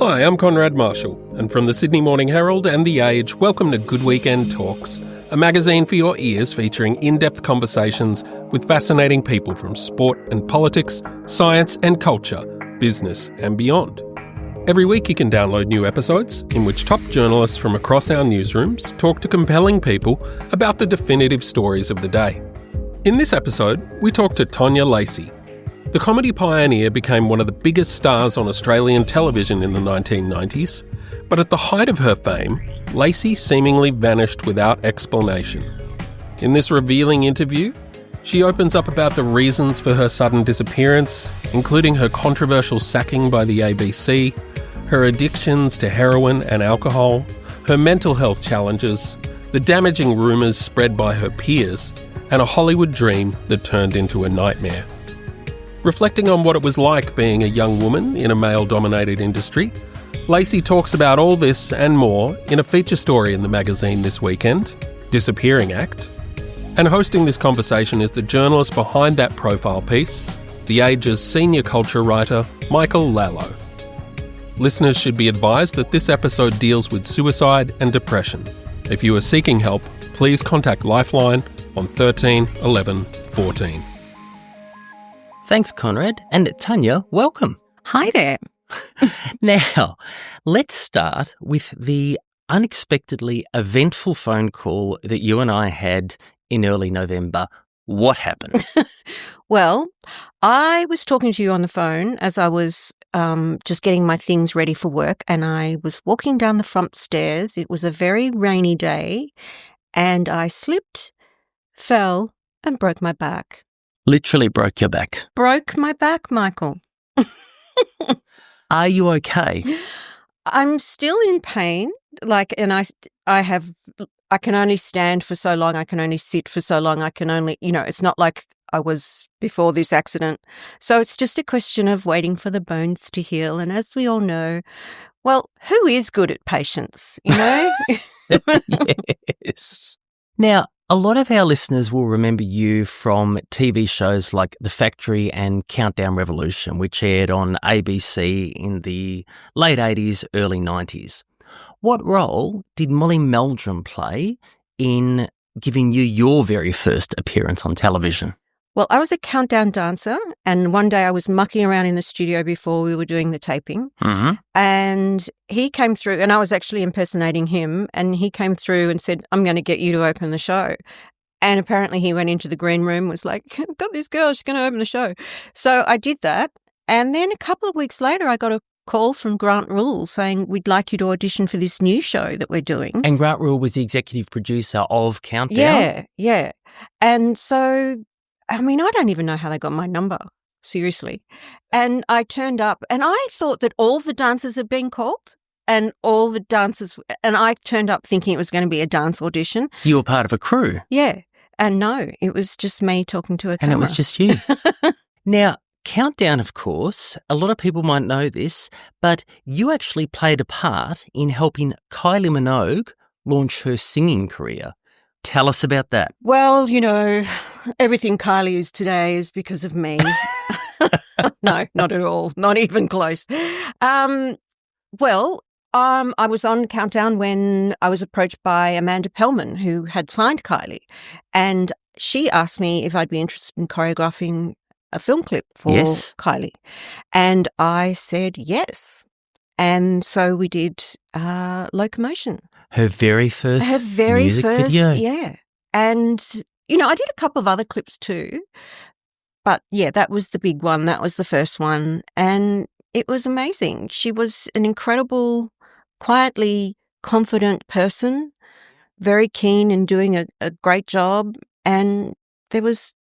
Hi, I'm Conrad Marshall, and from the Sydney Morning Herald and The Age, welcome to Good Weekend Talks, a magazine for your ears featuring in-depth conversations with fascinating people from sport and politics, science and culture, business and beyond. Every week you can download new episodes in which top journalists from across our newsrooms talk to compelling people about the definitive stories of the day. In this episode, we talk to Tania Lacy. The comedy pioneer became one of the biggest stars on Australian television in the 1990s, but at the height of her fame, Lacy seemingly vanished without explanation. In this revealing interview, she opens up about the reasons for her sudden disappearance, including her controversial sacking by the ABC, her addictions to heroin and alcohol, her mental health challenges, the damaging rumours spread by her peers, and a Hollywood dream that turned into a nightmare. Reflecting on what it was like being a young woman in a male-dominated industry, Lacy talks about all this and more in a feature story in the magazine this weekend, Disappearing Act. And hosting this conversation is the journalist behind that profile piece, The Age's senior culture writer, Michael Lallo. Listeners should be advised that this episode deals with suicide and depression. If you are seeking help, please contact Lifeline on 13 11 14. Thanks, Conrad. And Tania, welcome. Hi there. Now, let's start with the unexpectedly eventful phone call that you and I had in early November. What happened? Well, I was talking to you on the phone as I was just getting my things ready for work, and I was walking down the front stairs. It was a very rainy day, and I slipped, fell, and broke my back. Literally broke your back. Broke my back, Michael. Are you okay? I'm still in pain. And I can only stand for so long. I can only sit for so long. I can only, it's not like I was before this accident. So it's just a question of waiting for the bones to heal. And as we all know, well, who is good at patience, Yes. Now, a lot of our listeners will remember you from TV shows like The Factory and Countdown Revolution, which aired on ABC in the late 80s, early 90s. What role did Molly Meldrum play in giving you your very first appearance on television? Well, I was a countdown dancer, and one day I was mucking around in the studio before we were doing the taping, and he came through, and I was actually impersonating him, and he came through and said, "I'm going to get you to open the show." And apparently he went into the green room, was like, "I've got this girl, she's going to open the show." So I did that, and then a couple of weeks later I got a call from Grant Rule saying, "We'd like you to audition for this new show that we're doing." And Grant Rule was the executive producer of Countdown? Yeah. And so, I don't even know how they got my number, seriously. And I turned up, and I thought that all the dancers had been called, and I turned up thinking it was going to be a dance audition. You were part of a crew? Yeah. And no, it was just me talking to a camera. And it was just you. Now, Countdown, of course, a lot of people might know this, but you actually played a part in helping Kylie Minogue launch her singing career. Tell us about that. Well, everything Kylie is today is because of me. No, not at all. Not even close. I was on Countdown when I was approached by Amanda Pellman, who had signed Kylie, and she asked me if I'd be interested in choreographing a film clip for Kylie. And I said yes. And so we did Locomotion. Her very first music video. Yeah. And, I did a couple of other clips too. But yeah, that was the big one. That was the first one. And it was amazing. She was an incredible, quietly confident person, very keen in doing a great job. And there was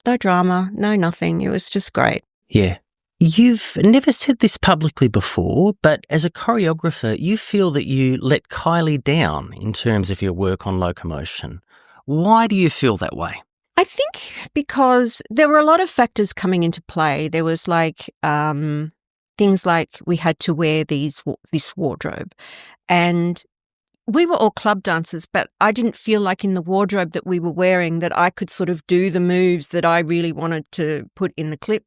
no drama, no nothing. It was just great. Yeah. You've never said this publicly before, but as a choreographer, you feel that you let Kylie down in terms of your work on Locomotion. Why do you feel that way? I think because there were a lot of factors coming into play. There was things like we had to wear this wardrobe, and we were all club dancers, but I didn't feel like in the wardrobe that we were wearing that I could sort of do the moves that I really wanted to put in the clip.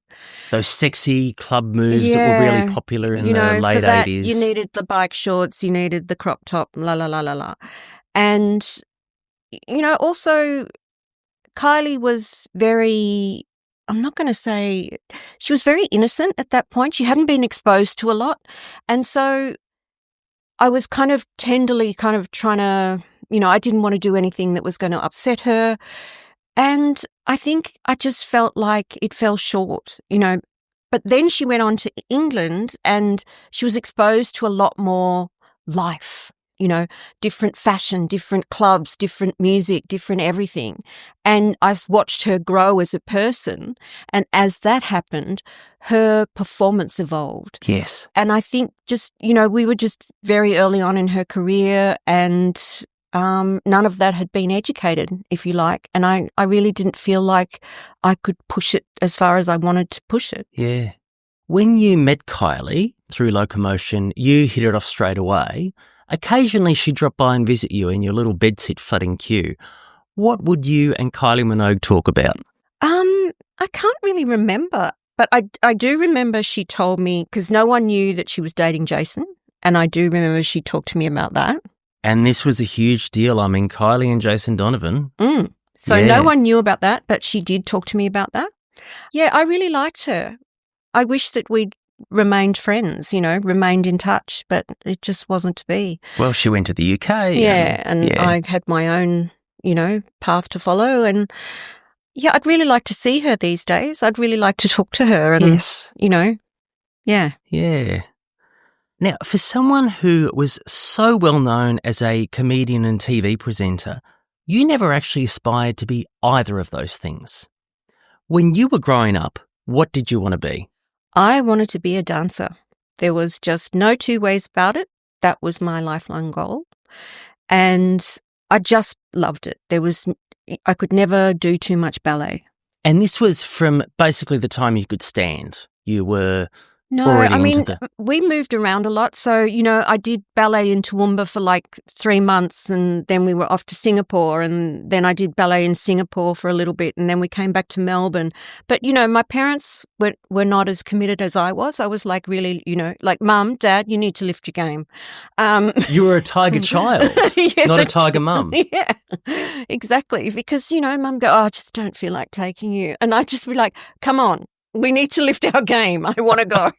Those sexy club moves that were really popular in the late for that, 80s. You needed the bike shorts, you needed the crop top, la, la, la, la, la. And, also Kylie was very, I'm not going to say, she was very innocent at that point. She hadn't been exposed to a lot. And so I was kind of tenderly trying to, I didn't want to do anything that was going to upset her. And I think I just felt like it fell short, But then she went on to England and she was exposed to a lot more life, different fashion, different clubs, different music, different everything. And I watched her grow as a person. And as that happened, her performance evolved. Yes. And I think just, we were just very early on in her career and none of that had been educated, if you like. And I really didn't feel like I could push it as far as I wanted to push it. Yeah. When you met Kylie through Locomotion, you hit it off straight away. Occasionally she'd drop by and visit you in your little bedsit flooding queue. What would you and Kylie Minogue talk about? I can't really remember, but I do remember she told me, because no one knew that she was dating Jason, and I do remember she talked to me about that. And this was a huge deal. I mean, Kylie and Jason Donovan. So no one knew about that, but she did talk to me about that. Yeah, I really liked her. I wish that we'd remained friends, remained in touch, but it just wasn't to be. Well, she went to the UK. Yeah, and I had my own, path to follow. And yeah, I'd really like to see her these days. I'd really like to talk to her. And, yes. Yeah. Yeah. Now, for someone who was so well known as a comedian and TV presenter, you never actually aspired to be either of those things. When you were growing up, what did you want to be? I wanted to be a dancer. There was just no two ways about it. That was my lifelong goal. And I just loved it. I could never do too much ballet. And this was from basically the time you could stand. You were... No, we moved around a lot. So, I did ballet in Toowoomba for like 3 months and then we were off to Singapore and then I did ballet in Singapore for a little bit and then we came back to Melbourne. But, my parents were not as committed as I was. I was like really, like, Mum, Dad, you need to lift your game. You were a tiger child, yes, not a tiger mum. Yeah, exactly. Because, Mum go, I just don't feel like taking you. And I'd just be like, come on. We need to lift our game. I want to go.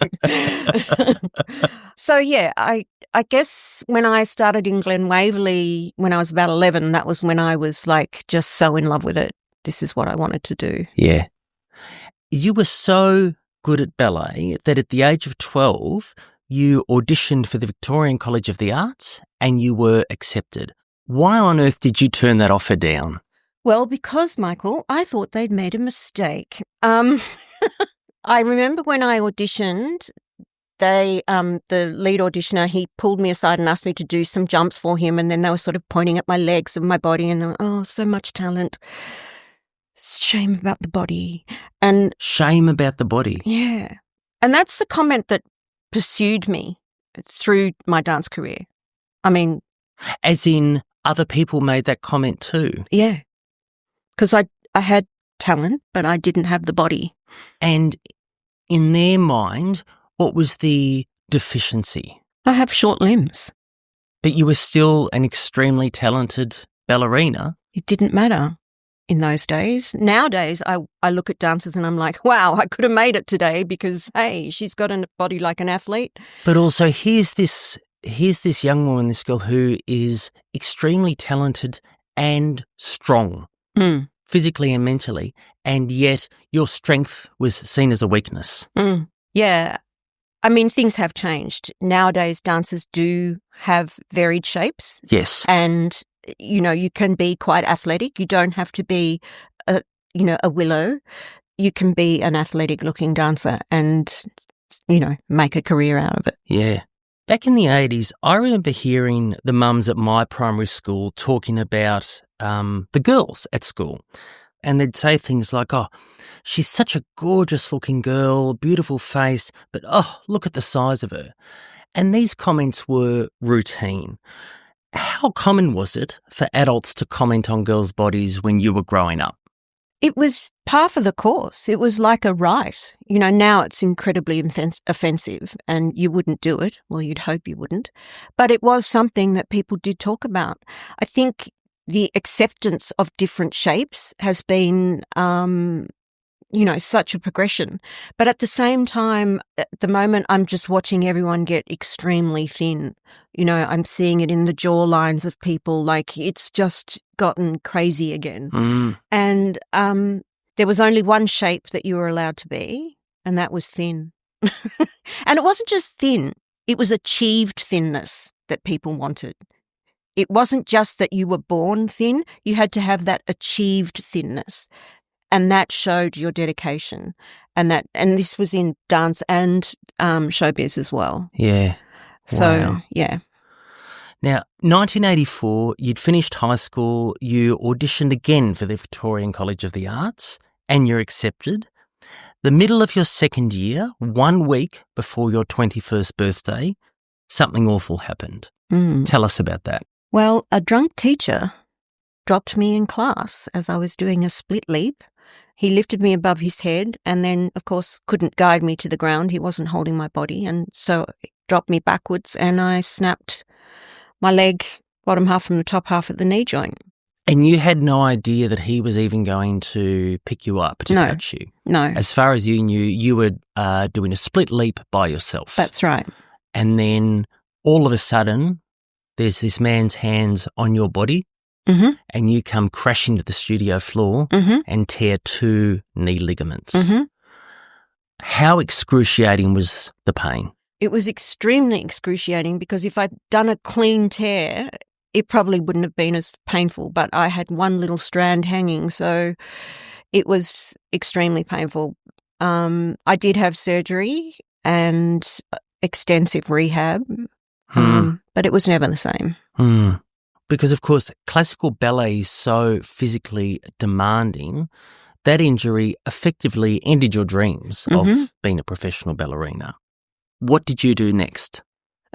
So, yeah, I guess when I started in Glen Waverley when I was about 11, that was when I was like just so in love with it. This is what I wanted to do. Yeah. You were so good at ballet that at the age of 12, you auditioned for the Victorian College of the Arts and you were accepted. Why on earth did you turn that offer down? Well, because, Michael, I thought they'd made a mistake. I remember when I auditioned, the lead auditioner, he pulled me aside and asked me to do some jumps for him, and then they were sort of pointing at my legs and my body and, oh, so much talent. Shame about the body. And shame about the body. Yeah. And that's the comment that pursued me through my dance career. I mean... As in other people made that comment too? Yeah. Because I had talent, but I didn't have the body. And in their mind, what was the deficiency? I have short limbs. But you were still an extremely talented ballerina. It didn't matter in those days. Nowadays, I look at dancers and I'm like, wow, I could have made it today because, hey, she's got a body like an athlete. But also here's this young woman, this girl who is extremely talented and strong. Physically and mentally, and yet your strength was seen as a weakness. Yeah. I mean, things have changed. Nowadays, dancers do have varied shapes. Yes. And, you can be quite athletic. You don't have to be, a willow. You can be an athletic-looking dancer and, make a career out of it. Yeah. Back in the 80s, I remember hearing the mums at my primary school talking about the girls at school. And they'd say things like, oh, she's such a gorgeous looking girl, beautiful face, but oh, look at the size of her. And these comments were routine. How common was it for adults to comment on girls' bodies when you were growing up? It was par for the course. It was like a right. Now it's incredibly offensive and you wouldn't do it. Well, you'd hope you wouldn't. But it was something that people did talk about. I think the acceptance of different shapes has been, such a progression. But at the same time, at the moment, I'm just watching everyone get extremely thin. I'm seeing it in the jaw lines of people. Like, it's just gotten crazy again. And there was only one shape that you were allowed to be, and that was thin. And it wasn't just thin. It was achieved thinness that people wanted. It wasn't just that you were born thin. You had to have that achieved thinness. And that showed your dedication. And this was in dance and showbiz as well. Yeah. So, wow. Yeah. Now, 1984, you'd finished high school, you auditioned again for the Victorian College of the Arts, and you're accepted. The middle of your second year, 1 week before your 21st birthday, something awful happened. Tell us about that. Well, a drunk teacher dropped me in class as I was doing a split leap. He lifted me above his head and then, of course, couldn't guide me to the ground. He wasn't holding my body, and so he dropped me backwards and I snapped my leg, bottom half from the top half of the knee joint. And you had no idea that he was even going to pick you up to touch you? No. As far as you knew, you were doing a split leap by yourself. That's right. And then all of a sudden, there's this man's hands on your body, and you come crashing to the studio floor and tear 2 knee ligaments. How excruciating was the pain? It was extremely excruciating because if I'd done a clean tear, it probably wouldn't have been as painful, but I had one little strand hanging, so it was extremely painful. I did have surgery and extensive rehab, but it was never the same. Because, of course, classical ballet is so physically demanding, that injury effectively ended your dreams of being a professional ballerina. What did you do next?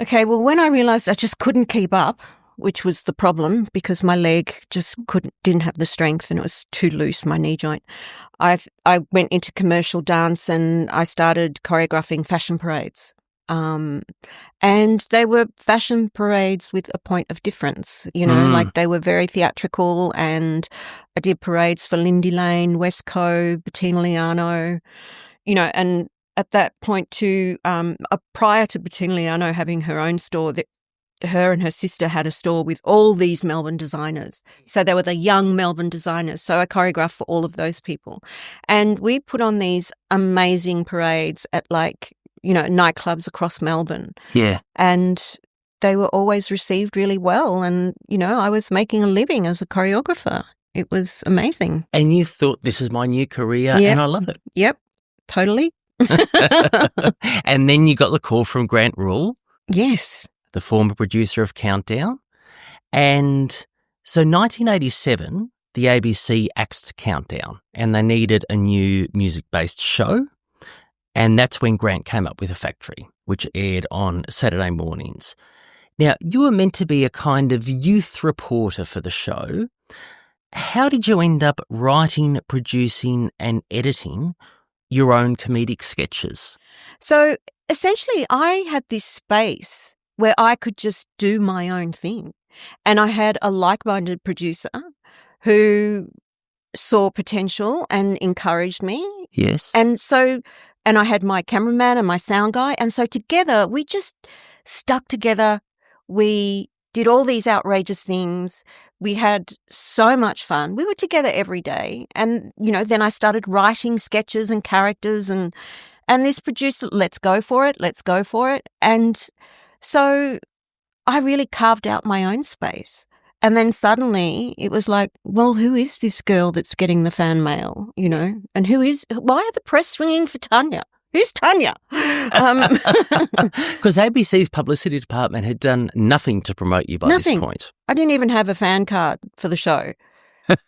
Okay, well, when I realised I just couldn't keep up, which was the problem because my leg just didn't have the strength and it was too loose, my knee joint, I went into commercial dance and I started choreographing fashion parades. And they were fashion parades with a point of difference, like they were very theatrical, and I did parades for Lindy Lane, Westco, Bettina Liano, and at that point too, prior to Bettina Liano having her own store, her and her sister had a store with all these Melbourne designers. So they were the young Melbourne designers. So I choreographed for all of those people. And we put on these amazing parades at nightclubs across Melbourne. Yeah. And they were always received really well. And, I was making a living as a choreographer. It was amazing. And you thought, this is my new career and I love it. Yep, totally. And then you got the call from Grant Rule. Yes. The former producer of Countdown. And so 1987, the ABC axed Countdown and they needed a new music-based show. And that's when Grant came up with A Factory, which aired on Saturday mornings. Now, you were meant to be a kind of youth reporter for the show. How did you end up writing, producing and editing your own comedic sketches? So essentially, I had this space where I could just do my own thing. And I had a like-minded producer who saw potential and encouraged me. Yes. And I had my cameraman and my sound guy. And so together, we just stuck together. We did all these outrageous things. We had so much fun. We were together every day. And, then I started writing sketches and characters and this producer, let's go for it. And so I really carved out my own space. And then suddenly it was like, well, who is this girl that's getting the fan mail, And why are the press ringing for Tania? Who's Tania? Because ABC's publicity department had done nothing to promote you by this point. I didn't even have a fan card for the show.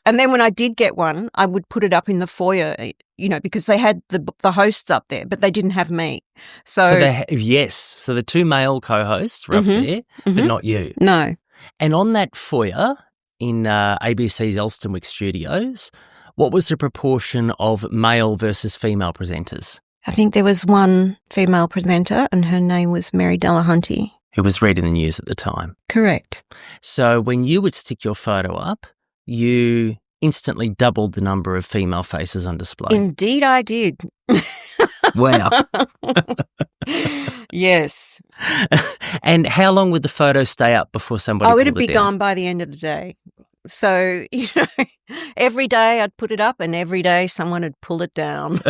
And then when I did get one, I would put it up in the foyer, because they had the hosts up there, but they didn't have me. So the two male co-hosts were up there, but not you. No. And on that foyer in ABC's Elsternwick studios, what was the proportion of male versus female presenters? I think there was one female presenter and her name was Mary Delahunty. Who was reading the news at the time. Correct. So when you would stick your photo up, you instantly doubled the number of female faces on display. Indeed I did. Wow. Yes. And how long would the photo stay up before somebody pulled it down? It would be gone by the end of the day. So, every day I'd put it up and every day someone would pull it down.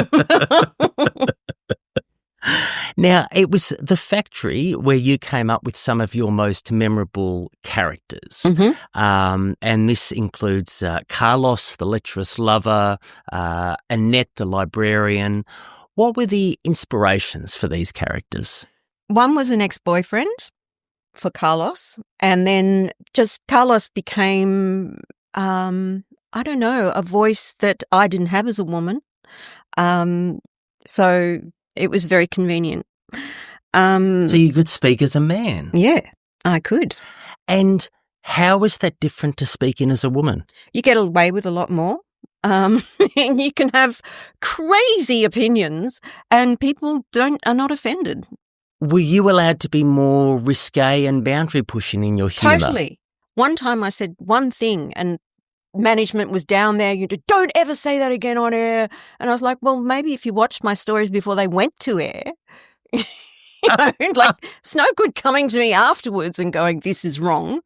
Now, it was the factory where you came up with some of your most memorable characters. And this includes Carlos, the lecherous lover, Annette, the librarian. What were the inspirations for these characters? One was an ex-boyfriend for Carlos, and then just Carlos became, a voice that I didn't have as a woman. So it was very convenient. So you could speak as a man? Yeah, I could. And how was that different to speaking as a woman? You get away with a lot more. And you can have crazy opinions and people are not offended. Were you allowed to be more risque and boundary pushing in your humour? Totally. One time I said one thing and management was down there, don't ever say that again on air. And I was like, well, maybe if you watched my stories before they went to air, it's no good coming to me afterwards and going, this is wrong.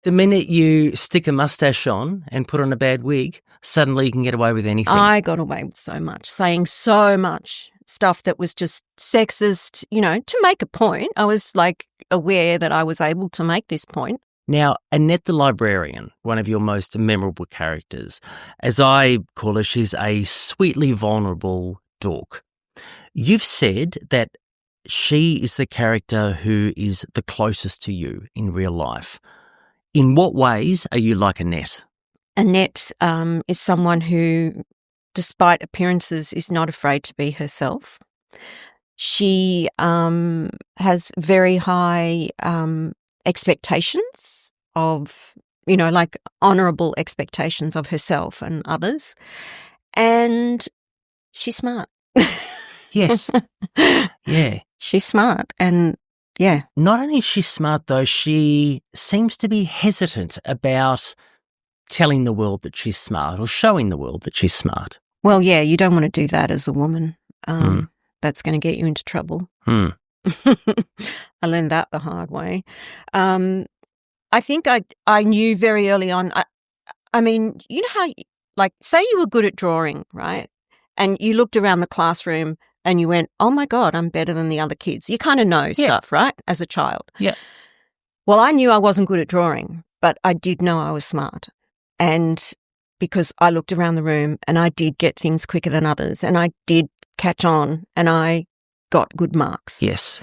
The minute you stick a mustache on and put on a bad wig, suddenly you can get away with anything. I got away with so much, saying so much stuff that was just sexist, to make a point. I was aware that I was able to make this point. Now, Annette the librarian, one of your most memorable characters, as I call her, she's a sweetly vulnerable dork. You've said that she is the character who is the closest to you in real life. In what ways are you like Annette? Annette is someone who, despite appearances, is not afraid to be herself. She has very high expectations of, honourable expectations of herself and others. And she's smart. Yes. Yeah. She's smart and yeah. Not only is she smart though, she seems to be hesitant about telling the world that she's smart or showing the world that she's smart. Well, yeah, you don't want to do that as a woman. That's going to get you into trouble. I learned that the hard way. I think I knew very early on, I mean, you know how, say you were good at drawing, right? And you looked around the classroom and you went, oh my God, I'm better than the other kids. You kind of know stuff, right, as a child. Yeah. Well, I knew I wasn't good at drawing, but I did know I was smart. And because I looked around the room and I did get things quicker than others and I did catch on and I got good marks. Yes.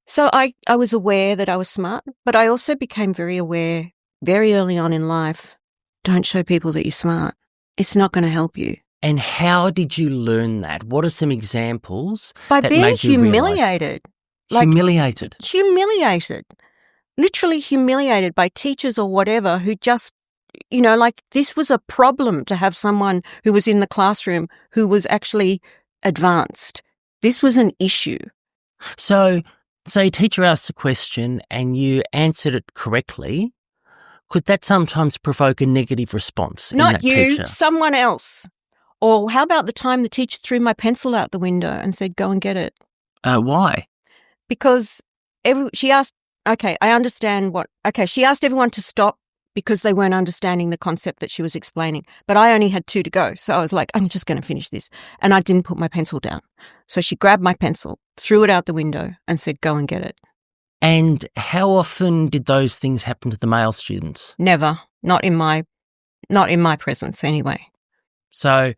So I was aware that I was smart, but I also became very aware very early on in life, don't show people that you're smart. It's not going to help you. And how did you learn that? What are some examples By that being made you humiliated. Humiliated? Humiliated. Literally humiliated by teachers or whatever who just, this was a problem to have someone who was in the classroom who was actually advanced. This was an issue. So a teacher asked a question and you answered it correctly. Could that sometimes provoke a negative response in that Not you, teacher? Someone else. Or how about the time the teacher threw my pencil out the window and said, go and get it? Why? Because she asked, she asked everyone to stop because they weren't understanding the concept that she was explaining. But I only had 2 to go. So I was like, I'm just going to finish this. And I didn't put my pencil down. So she grabbed my pencil, threw it out the window and said, go and get it. And how often did those things happen to the male students? Never. Not in my presence anyway. So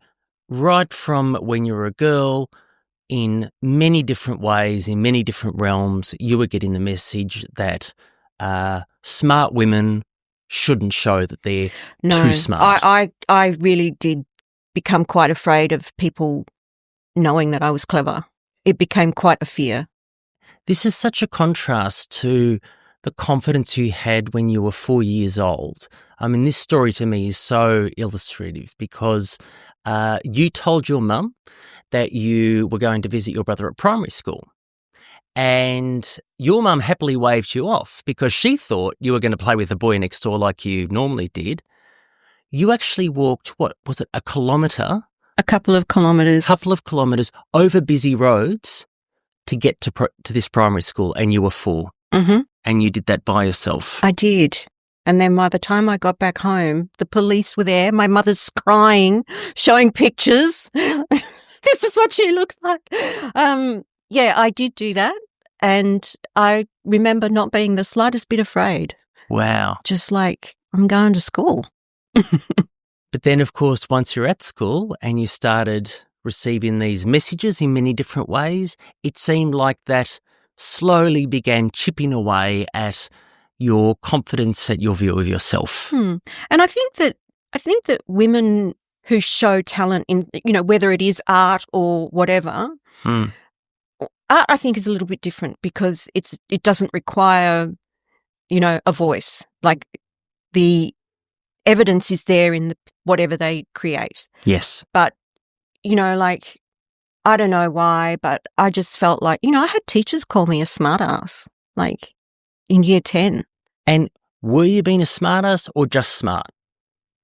right from when you were a girl, in many different ways, in many different realms, you were getting the message that smart women shouldn't show that they're No, too smart. I really did become quite afraid of people knowing that I was clever. It became quite a fear. This is such a contrast to the confidence you had when you were 4 years old. I mean, this story to me is so illustrative because you told your mum that you were going to visit your brother at primary school, and your mum happily waved you off because she thought you were going to play with the boy next door like you normally did. You actually walked, what was it, a kilometre? A couple of kilometres. Over busy roads to get to this primary school, and you were 4. Mm-hmm. And you did that by yourself. I did. And then by the time I got back home, the police were there. My mother's crying, showing pictures. This is what she looks like. Yeah, I did do that. And I remember not being the slightest bit afraid. Wow. Just like, I'm going to school. But then, of course, once you're at school and you started receiving these messages in many different ways, it seemed like that slowly began chipping away at your confidence, at your view of yourself. And I think that women who show talent in, whether it is art or whatever, art I think is a little bit different because it doesn't require, a voice. Like the evidence is there in whatever they create. Yes. But, I don't know why, but I just felt like, I had teachers call me a smartass, like in year 10. And were you being a smartass or just smart?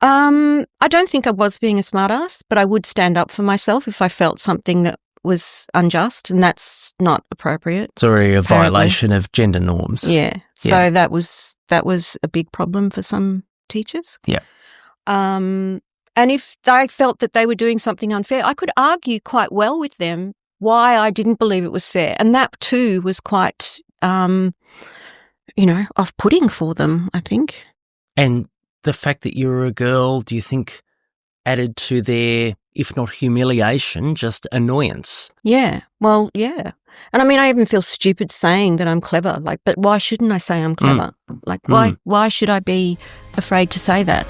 I don't think I was being a smartass, but I would stand up for myself if I felt something that was unjust, and that's not appropriate. It's already a apparently. Violation of gender norms. Yeah. So that was a big problem for some teachers. Yeah. And if I felt that they were doing something unfair, I could argue quite well with them why I didn't believe it was fair. And that too was quite, off-putting for them, I think. And the fact that you were a girl, do you think added to their, if not humiliation, just annoyance? Yeah. Well, yeah. And I mean, I even feel stupid saying that I'm clever. Like, but why shouldn't I say I'm clever? Like, why should I be afraid to say that?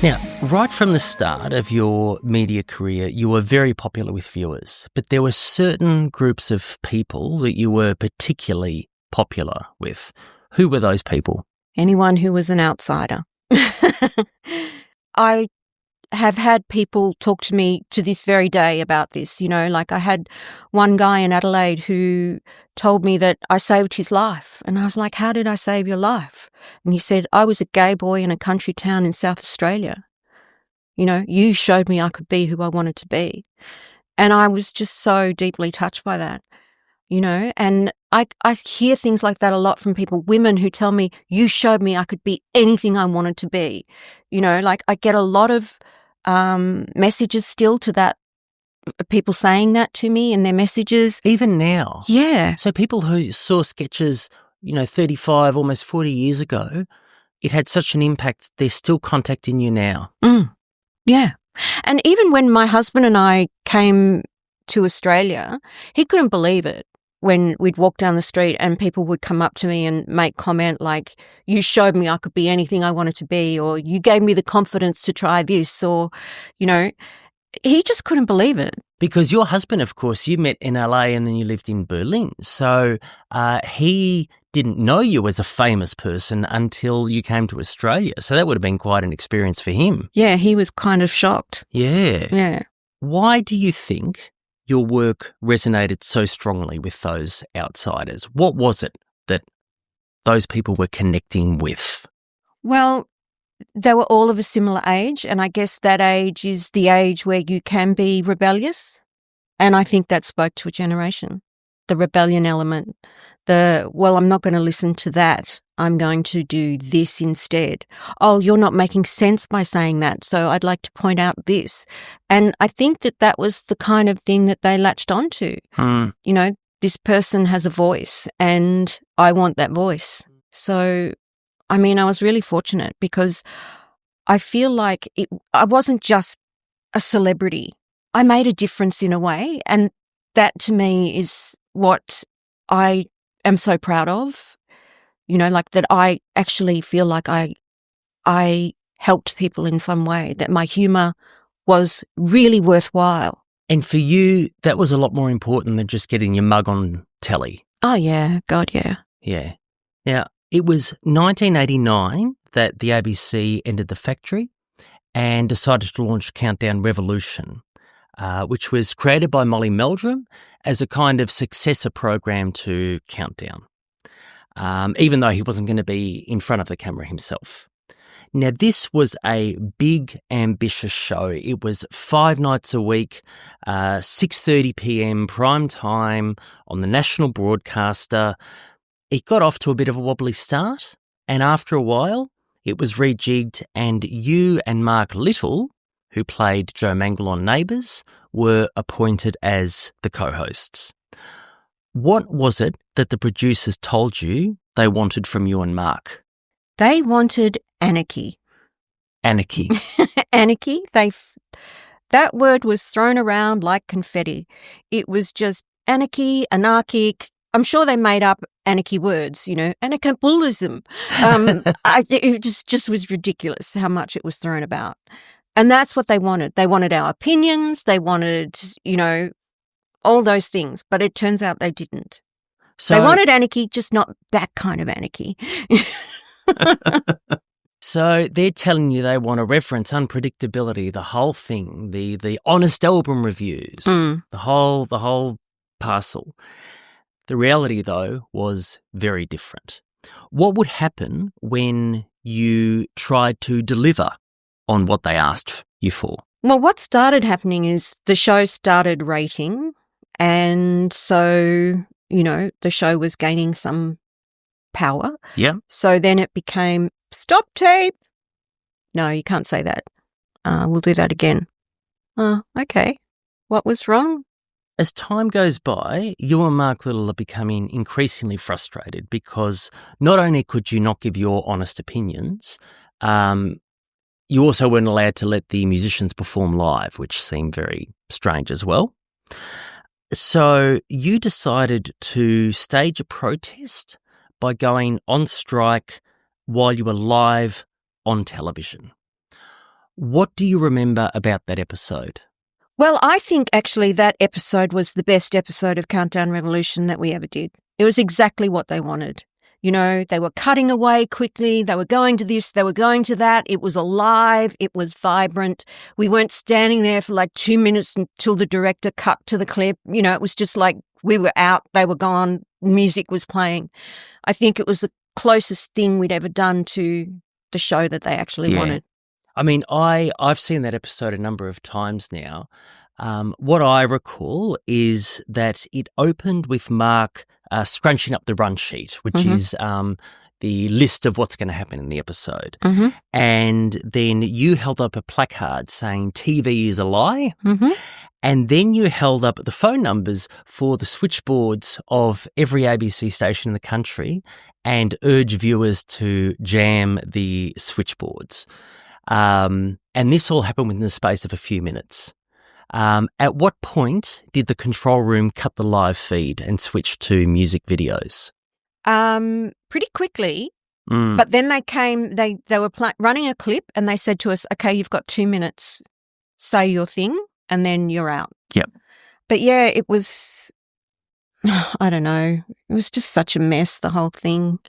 Now, right from the start of your media career, you were very popular with viewers, but there were certain groups of people that you were particularly popular with. Who were those people? Anyone who was an outsider. I have had people talk to me to this very day about this, like I had one guy in Adelaide who told me that I saved his life. And I was like, how did I save your life? And he said, I was a gay boy in a country town in South Australia. You showed me I could be who I wanted to be. And I was just so deeply touched by that, and I hear things like that a lot from people, women who tell me, you showed me I could be anything I wanted to be. Like I get a lot of messages still to that, people saying that to me in their messages. Even now? Yeah. So people who saw sketches, 35, almost 40 years ago, it had such an impact that they're still contacting you now. Yeah. And even when my husband and I came to Australia, he couldn't believe it when we'd walk down the street and people would come up to me and make comment like, you showed me I could be anything I wanted to be, or you gave me the confidence to try this, or, he just couldn't believe it. Because your husband, of course, you met in LA and then you lived in Berlin. So he didn't know you as a famous person until you came to Australia. So that would have been quite an experience for him. Yeah, he was kind of shocked. Yeah. Yeah. Why do you think your work resonated so strongly with those outsiders? What was it that those people were connecting with? Well, they were all of a similar age, and I guess that age is the age where you can be rebellious. And I think that spoke to a generation, the rebellion element, I'm not going to listen to that. I'm going to do this instead. Oh, you're not making sense by saying that, so I'd like to point out this. And I think that was the kind of thing that they latched onto. This person has a voice and I want that voice. So, I mean, I was really fortunate because I feel like I wasn't just a celebrity. I made a difference in a way. And that to me is what I am so proud of, like that I actually feel like I helped people in some way, that my humour was really worthwhile. And for you, that was a lot more important than just getting your mug on telly. Oh, yeah. God, yeah. Yeah. Now, it was 1989 that the ABC ended The Factory and decided to launch Countdown Revolution, which was created by Molly Meldrum as a kind of successor program to Countdown, even though he wasn't going to be in front of the camera himself. Now, this was a big, ambitious show. It was 5 nights a week, 6:30 p.m. prime time on the national broadcaster. It got off to a bit of a wobbly start, and after a while, it was rejigged, and you and Mark Little, who played Joe Mangle on Neighbours, were appointed as the co-hosts. What was it that the producers told you they wanted from you and Mark? They wanted anarchy. Anarchy. Anarchy. That word was thrown around like confetti. It was just anarchy, anarchic. I'm sure they made up anarchy words, anarcho-bullism. It just was ridiculous how much it was thrown about. And that's what they wanted. They wanted our opinions. They wanted, all those things. But it turns out they didn't. So, they wanted anarchy, just not that kind of anarchy. So they're telling you they want to reference unpredictability, the whole thing, the honest album reviews, the whole parcel. The reality, though, was very different. What would happen when you tried to deliver on what they asked you for? Well, what started happening is the show started rating, and so, the show was gaining some power. Yeah. So then it became, stop tape. No, you can't say that. We'll do that again. Oh, okay. What was wrong? As time goes by, you and Mark Little are becoming increasingly frustrated because not only could you not give your honest opinions, you also weren't allowed to let the musicians perform live, which seemed very strange as well. So you decided to stage a protest by going on strike while you were live on television. What do you remember about that episode? Well, I think actually that episode was the best episode of Countdown Revolution that we ever did. It was exactly what they wanted. They were cutting away quickly. They were going to this, they were going to that. It was alive. It was vibrant. We weren't standing there for like 2 minutes until the director cut to the clip. It was just like we were out, they were gone, music was playing. I think it was the closest thing we'd ever done to the show that they actually wanted. I mean, I've seen that episode a number of times now. What I recall is that it opened with Mark scrunching up the run sheet, which is the list of what's going to happen in the episode. And then you held up a placard saying TV is a lie. And then you held up the phone numbers for the switchboards of every ABC station in the country and urged viewers to jam the switchboards. And this all happened within the space of a few minutes. At what point did the control room cut the live feed and switch to music videos? Pretty quickly. But then they were running a clip and they said to us, okay, you've got 2 minutes, say your thing, and then you're out. Yep. But yeah, it was, I don't know, it was just such a mess, the whole thing.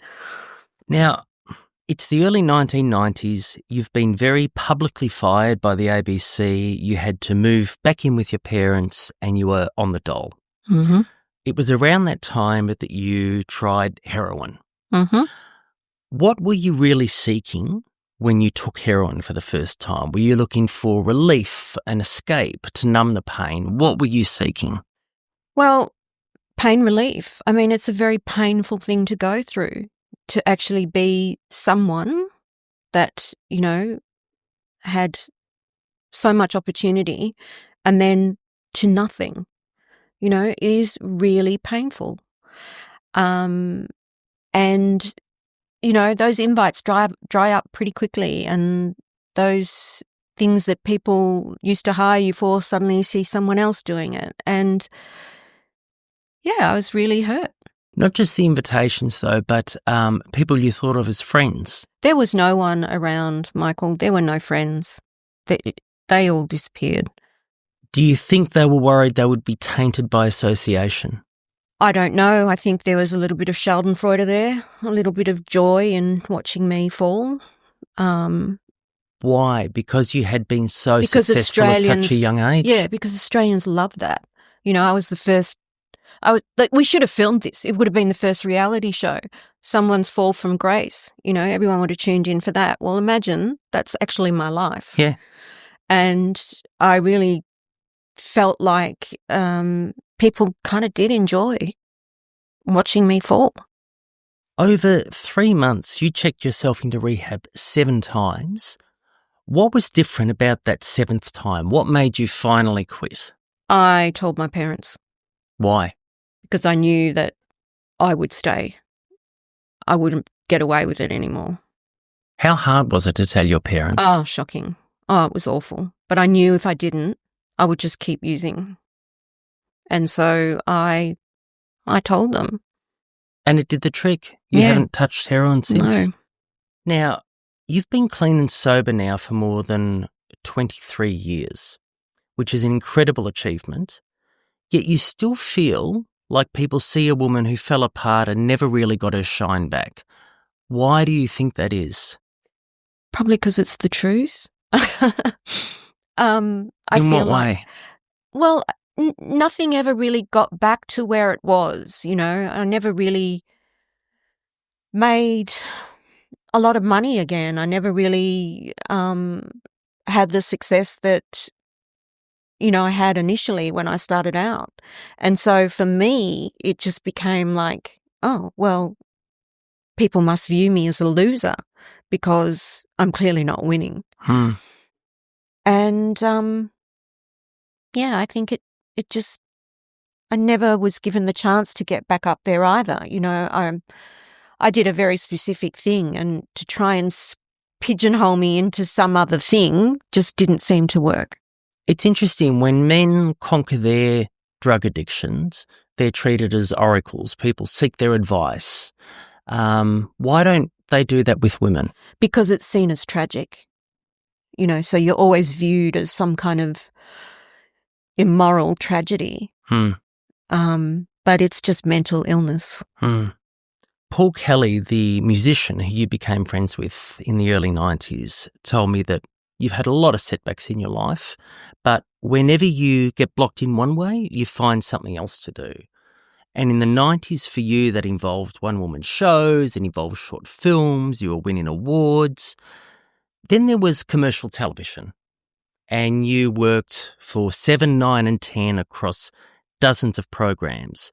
Now, it's the early 1990s. You've been very publicly fired by the ABC. You had to move back in with your parents and you were on the dole. It was around that time that you tried heroin. What were you really seeking when you took heroin for the first time? Were you looking for relief, an escape, to numb the pain? What were you seeking? Well, pain relief. I mean, it's a very painful thing to go through, to actually be someone that, had so much opportunity and then to nothing. It is really painful. And, those invites dry up pretty quickly, and those things that people used to hire you for, suddenly you see someone else doing it. And yeah, I was really hurt. Not just the invitations though, but people you thought of as friends. There was no one around, Michael. There were no friends. They all disappeared. Do you think they were worried they would be tainted by association? I don't know. I think there was a little bit of Schadenfreude there, a little bit of joy in watching me fall. Why? Because you had been so successful at such a young age? Yeah, because Australians love that. You know, I was the first. We should have filmed this. It would have been the first reality show. Someone's fall from grace. You know, everyone would have tuned in for that. Well, imagine that's actually my life. Yeah. And I really felt like people kind of did enjoy watching me fall. Over 3 months, you checked yourself into rehab 7 times. What was different about that 7th time? What made you finally quit? I told my parents. Why? Because I knew that I would stay. I wouldn't get away with it anymore. How hard was it to tell your parents? Oh, shocking. Oh, it was awful. But I knew if I didn't, I would just keep using. And so I told them. And it did the trick. You haven't touched heroin since? No. Now, you've been clean and sober now for more than 23 years, which is an incredible achievement. Yet you still feel like people see a woman who fell apart and never really got her shine back. Why do you think that is? Probably because it's the truth. In what way? Well, nothing ever really got back to where it was, you know. I never really made a lot of money again. I never really had the success that, you know, I had initially when I started out. And so for me, it just became like, oh, well, people must view me as a loser because I'm clearly not winning. And, yeah, I think it just, I never was given the chance to get back up there either. You know, I did a very specific thing, and to try and pigeonhole me into some other thing just didn't seem to work. It's interesting, when men conquer their drug addictions, they're treated as oracles. People seek their advice. Why don't they do that with women? Because it's seen as tragic. You know, so you're always viewed as some kind of immoral tragedy. But it's just mental illness. Paul Kelly, the musician who you became friends with in the early 90s, told me that you've had a lot of setbacks in your life, but whenever you get blocked in one way, you find something else to do. And in the 90s for you, that involved one-woman shows, it involved short films, you were winning awards. Then there was commercial television, and you worked for 7, 9 and 10 across dozens of programs.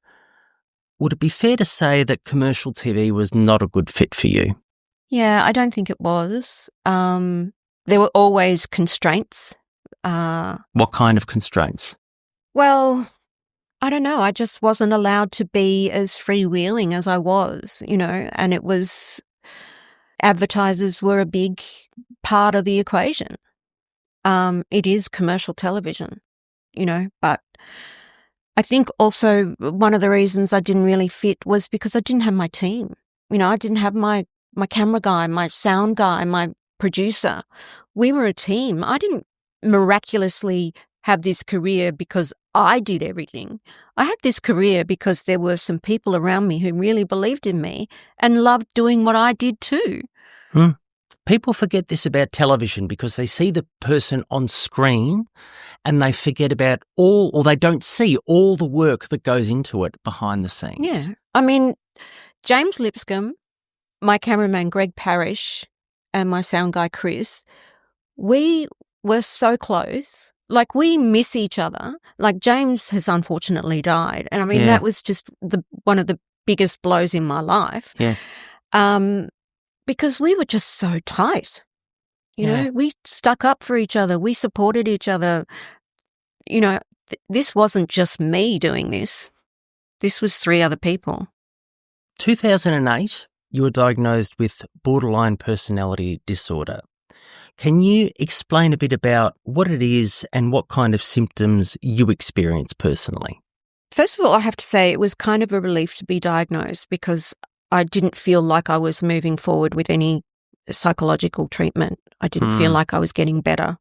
Would it be fair to say that commercial TV was not a good fit for you? Yeah, I don't think it was. There were always constraints. What kind of constraints? Well, I don't know. I just wasn't allowed to be as freewheeling as I was, you know, and it was, advertisers were a big part of the equation. It is commercial television, you know, but I think also one of the reasons I didn't really fit was because I didn't have my team. You know, I didn't have my camera guy, my sound guy, my producer. We were a team. I didn't miraculously have this career because I did everything. I had this career because there were some people around me who really believed in me and loved doing what I did too. People forget this about television because they see the person on screen and they forget about they don't see all the work that goes into it behind the scenes. Yeah. I mean, James Lipscomb, my cameraman Greg Parrish, and my sound guy Chris, we were so close. Like, we miss each other. Like, James has unfortunately died. And I mean, that was just one of the biggest blows in my life. Yeah. Because we were just so tight. You know, we stuck up for each other. We supported each other. You know, this wasn't just me doing this. This was 3 other people. 2008, you were diagnosed with borderline personality disorder. Can you explain a bit about what it is and what kind of symptoms you experience personally? First of all, I have to say it was kind of a relief to be diagnosed because I didn't feel like I was moving forward with any psychological treatment. I didn't feel like I was getting better.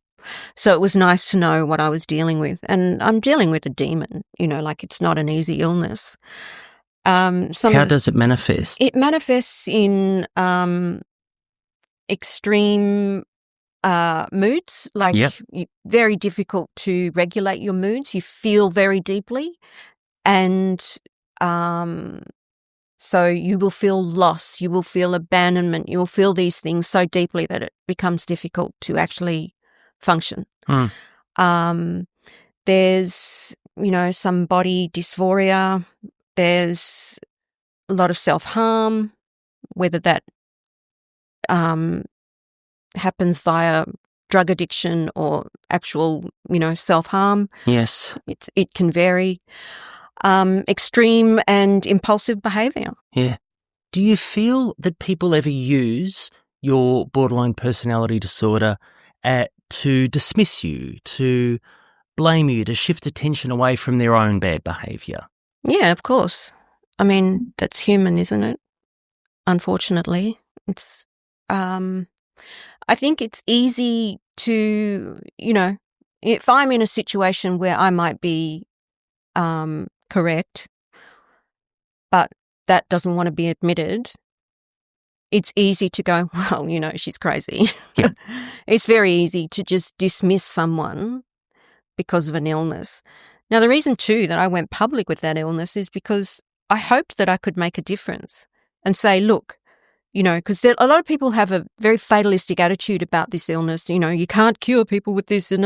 So it was nice to know what I was dealing with. And I'm dealing with a demon, like it's not an easy illness. How does it manifest? It manifests in extreme moods, very difficult to regulate your moods. You feel very deeply. And so you will feel loss, you will feel abandonment, you will feel these things so deeply that it becomes difficult to actually function. There's, some body dysphoria. There's a lot of self-harm, whether that happens via drug addiction or actual, self-harm. Yes. It can vary. Extreme and impulsive behaviour. Yeah. Do you feel that people ever use your borderline personality disorder to dismiss you, to blame you, to shift attention away from their own bad behaviour? Yeah, of course. I mean, that's human, isn't it? Unfortunately. It's, I think it's easy to, if I'm in a situation where I might be correct, but that doesn't want to be admitted, it's easy to go, well, she's crazy. Yep. It's very easy to just dismiss someone because of an illness. Now, the reason too that I went public with that illness is because I hoped that I could make a difference and say, look, because a lot of people have a very fatalistic attitude about this illness. You can't cure people with this, and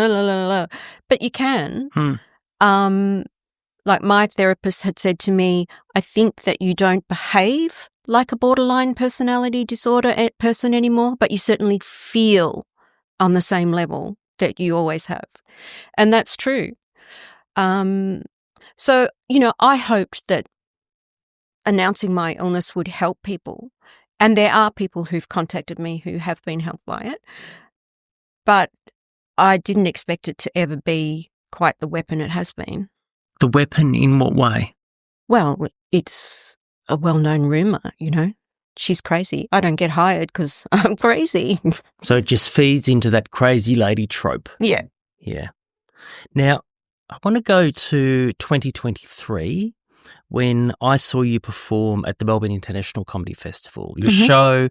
but you can. Like my therapist had said to me, I think that you don't behave like a borderline personality disorder person anymore, but you certainly feel on the same level that you always have. And that's true. So, I hoped that announcing my illness would help people. And there are people who've contacted me who have been helped by it. But I didn't expect it to ever be quite the weapon it has been. The weapon in what way? Well, it's a well-known rumour, She's crazy. I don't get hired because I'm crazy. So it just feeds into that crazy lady trope. Yeah. Yeah. Now, I want to go to 2023 when I saw you perform at the Melbourne International Comedy Festival. Your show,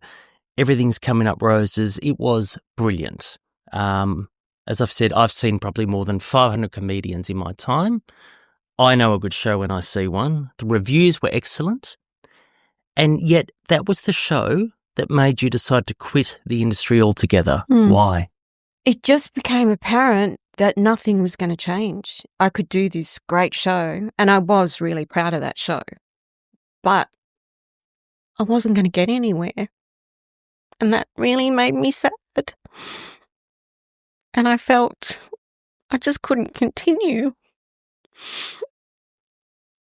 Everything's Coming Up Roses, it was brilliant. As I've said, I've seen probably more than 500 comedians in my time. I know a good show when I see one. The reviews were excellent. And yet that was the show that made you decide to quit the industry altogether. Why? It just became apparent that nothing was going to change. I could do this great show, and I was really proud of that show. But I wasn't going to get anywhere. And that really made me sad. And I felt I just couldn't continue.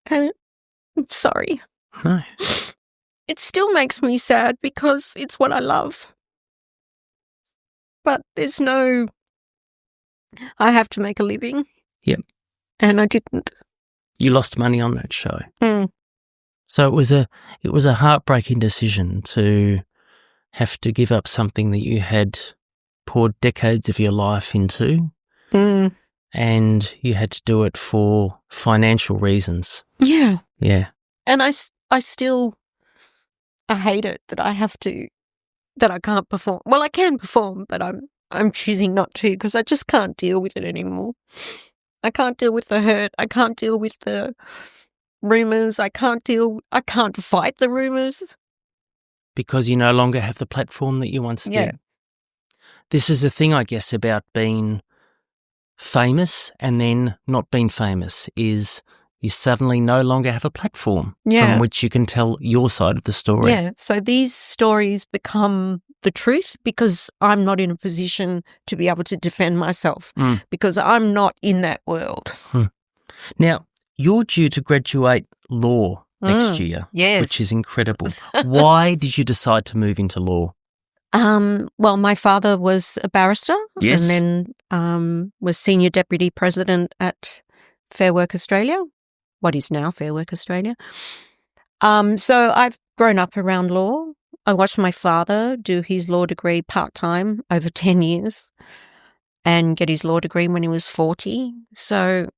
And I'm sorry. No. It still makes me sad because it's what I love. But there's no... I have to make a living. Yep. And I didn't. You lost money on that show. So it was a heartbreaking decision to have to give up something that you had poured decades of your life into. And you had to do it for financial reasons. Yeah. Yeah. And I still hate it that I can't perform. Well, I can perform, but I'm choosing not to because I just can't deal with it anymore. I can't deal with the hurt. I can't deal with the rumours. I can't fight the rumours. Because you no longer have the platform that you once did. Yeah. This is the thing, I guess, about being famous and then not being famous is you suddenly no longer have a platform from which you can tell your side of the story. Yeah, so these stories become the truth because I'm not in a position to be able to defend myself because I'm not in that world. Now, you're due to graduate law next year, yes. which is incredible. Why did you decide to move into law? Well, my father was a barrister. Yes. And then was Senior Deputy President at Fair Work Australia, what is now Fair Work Australia. So I've grown up around law. I watched my father do his law degree part-time over 10 years and get his law degree when he was 40. So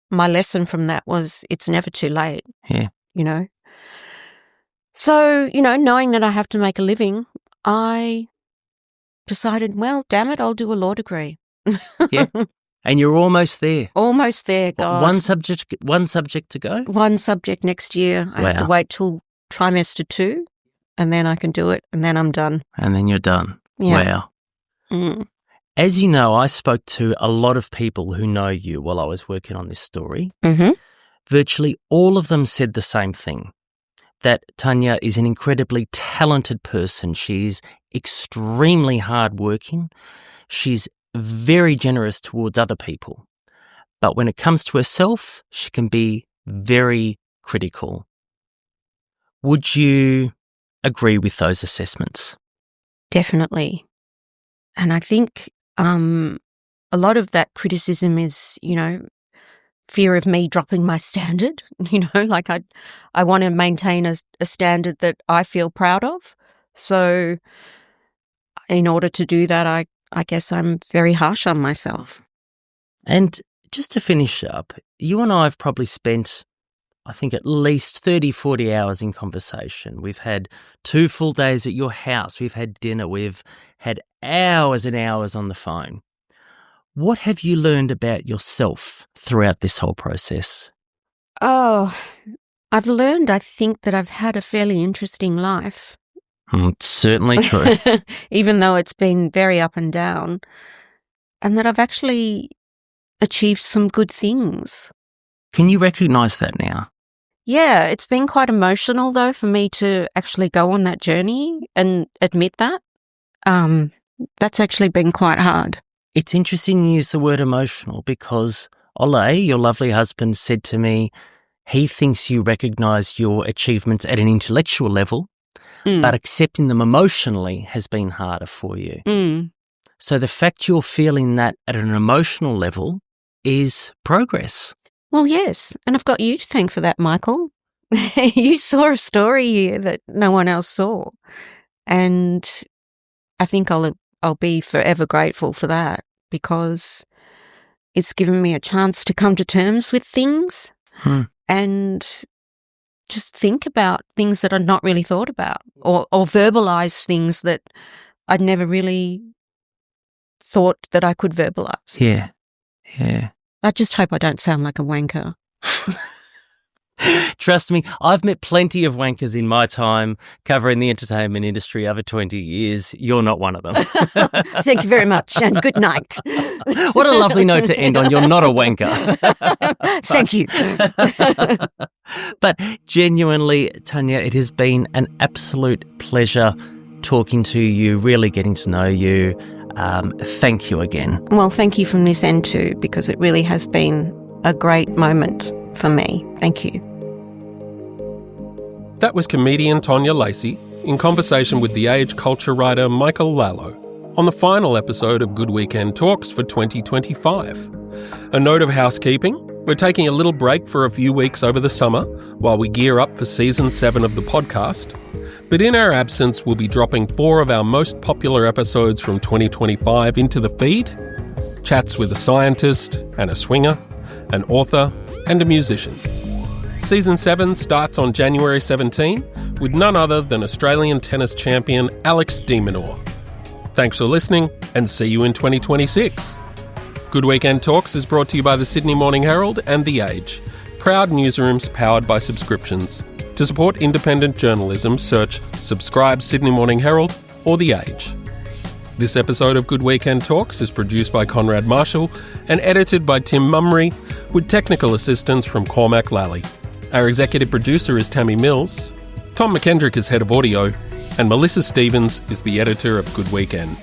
my lesson from that was it's never too late. Yeah. You know. So, knowing that I have to make a living, I decided, well, damn it, I'll do a law degree. Yeah. And you're almost there. Almost there, God. One subject to go? One subject next year. I have to wait till trimester 2, and then I can do it, and then I'm done. And then you're done. Yeah. Wow. Mm. As you know, I spoke to a lot of people who know you while I was working on this story. Mm-hmm. Virtually all of them said the same thing, that Tania is an incredibly talented person. She's extremely hardworking. She's very generous towards other people. But when it comes to herself, she can be very critical. Would you agree with those assessments? Definitely. And I think a lot of that criticism is, fear of me dropping my standard. Like I want to maintain a standard that I feel proud of. So in order to do that, I guess I'm very harsh on myself. And just to finish up, you and I have probably spent, I think, at least 30, 40 hours in conversation. We've had 2 full days at your house. We've had dinner. We've had hours and hours on the phone. What have you learned about yourself throughout this whole process? Oh, I've learned, I think, that I've had a fairly interesting life. It's certainly true. Even though it's been very up and down, and that I've actually achieved some good things. Can you recognise that now? Yeah, it's been quite emotional, though, for me to actually go on that journey and admit that. That's actually been quite hard. It's interesting you use the word emotional because Ole, your lovely husband, said to me he thinks you recognise your achievements at an intellectual level, but accepting them emotionally has been harder for you. So the fact you're feeling that at an emotional level is progress. Well, yes, and I've got you to thank for that, Michael. You saw a story here that no one else saw, and I think I'll be forever grateful for that because it's given me a chance to come to terms with things and just think about things that I'd not really thought about or verbalise things that I'd never really thought that I could verbalise. Yeah, yeah. I just hope I don't sound like a wanker. Trust me, I've met plenty of wankers in my time covering the entertainment industry over 20 years. You're not one of them. Thank you very much and good night. What a lovely note to end on. You're not a wanker. Thank you. But genuinely, Tania, it has been an absolute pleasure talking to you, really getting to know you. Thank you again. Well, thank you from this end too, because it really has been a great moment for me. Thank you. That was comedian Tania Lacy in conversation with The Age culture writer Michael Lallo on the final episode of Good Weekend Talks for 2025. A note of housekeeping, we're taking a little break for a few weeks over the summer while we gear up for Season 7 of the podcast. But in our absence, we'll be dropping 4 of our most popular episodes from 2025 into the feed. Chats with a scientist and a swinger, an author and a musician. Season 7 starts on January 17 with none other than Australian tennis champion Alex de Minaur. Thanks for listening and see you in 2026. Good Weekend Talks is brought to you by the Sydney Morning Herald and The Age, proud newsrooms powered by subscriptions. To support independent journalism, search Subscribe Sydney Morning Herald or The Age. This episode of Good Weekend Talks is produced by Conrad Marshall and edited by Tim Mummery, with technical assistance from Cormac Lally. Our executive producer is Tammy Mills, Tom McKendrick is head of audio, and Melissa Stevens is the editor of Good Weekend.